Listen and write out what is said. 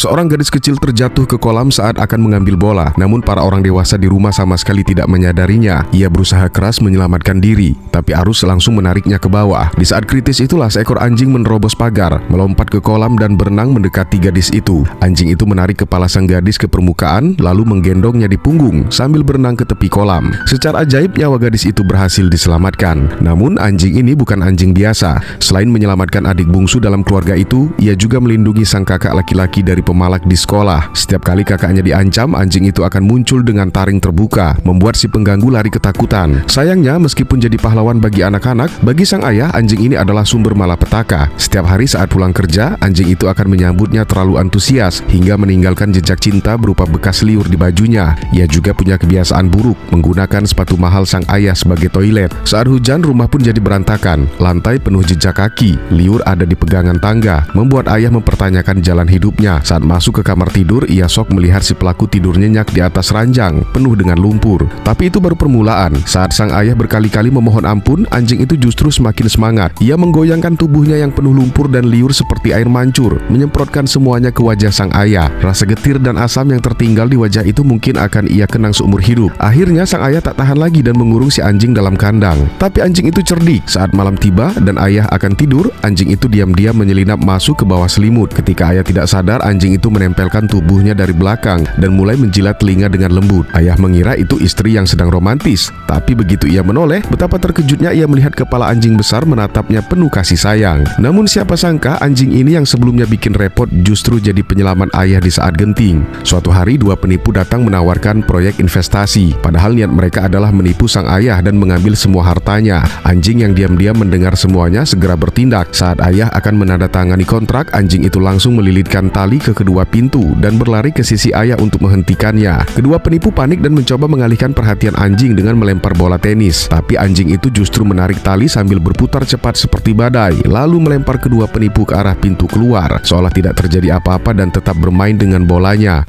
Seorang gadis kecil terjatuh ke kolam saat akan mengambil bola. Namun para orang dewasa di rumah sama sekali tidak menyadarinya. Ia berusaha keras menyelamatkan diri, tapi arus langsung menariknya ke bawah. Di saat kritis itulah seekor anjing menerobos pagar, melompat ke kolam dan berenang mendekati gadis itu. Anjing itu menarik kepala sang gadis ke permukaan, lalu menggendongnya di punggung sambil berenang ke tepi kolam. Secara ajaib nyawa gadis itu berhasil diselamatkan. Namun anjing ini bukan anjing biasa. Selain menyelamatkan adik bungsu dalam keluarga itu, ia juga melindungi sang kakak laki-laki dari pemalak di sekolah. Setiap kali kakaknya diancam, anjing itu akan muncul dengan taring terbuka, membuat si pengganggu lari ketakutan. Sayangnya, meskipun jadi pahlawan bagi anak-anak, bagi sang ayah, anjing ini adalah sumber malapetaka. Setiap hari saat pulang kerja, anjing itu akan menyambutnya terlalu antusias, hingga meninggalkan jejak cinta berupa bekas liur di bajunya. Ia juga punya kebiasaan buruk, menggunakan sepatu mahal sang ayah sebagai toilet. Saat hujan, rumah pun jadi berantakan. Lantai penuh jejak kaki, liur ada di pegangan tangga, membuat ayah mempertanyakan jalan hidupnya. Saat masuk ke kamar tidur, ia sok melihat si pelaku tidur nyenyak di atas ranjang penuh dengan lumpur. Tapi itu baru permulaan. Saat sang ayah berkali-kali memohon ampun, anjing itu justru semakin semangat. Ia menggoyangkan tubuhnya yang penuh lumpur dan liur seperti air mancur, menyemprotkan semuanya ke wajah sang ayah. Rasa getir dan asam yang tertinggal di wajah itu mungkin akan ia kenang seumur hidup. Akhirnya sang ayah tak tahan lagi dan mengurung si anjing dalam kandang. Tapi anjing itu cerdik. Saat malam tiba dan ayah akan tidur, anjing itu diam-diam menyelinap masuk ke bawah selimut. Ketika ayah tidak sadar, anjing itu menempelkan tubuhnya dari belakang dan mulai menjilat telinga dengan lembut. Ayah mengira itu istri yang sedang romantis. Tapi begitu ia menoleh, betapa terkejutnya ia melihat kepala anjing besar menatapnya penuh kasih sayang. Namun siapa sangka anjing ini yang sebelumnya bikin repot justru jadi penyelamat ayah di saat genting. Suatu hari dua penipu datang menawarkan proyek investasi. Padahal niat mereka adalah menipu sang ayah dan mengambil semua hartanya. Anjing yang diam-diam mendengar semuanya segera bertindak. Saat ayah akan menandatangani kontrak, anjing itu langsung melilitkan tali ke kedua pintu dan berlari ke sisi ayah untuk menghentikannya. Kedua penipu panik dan mencoba mengalihkan perhatian anjing dengan melempar bola tenis. Tapi anjing itu justru menarik tali sambil berputar cepat seperti badai, lalu melempar kedua penipu ke arah pintu keluar, seolah tidak terjadi apa-apa dan tetap bermain dengan bolanya.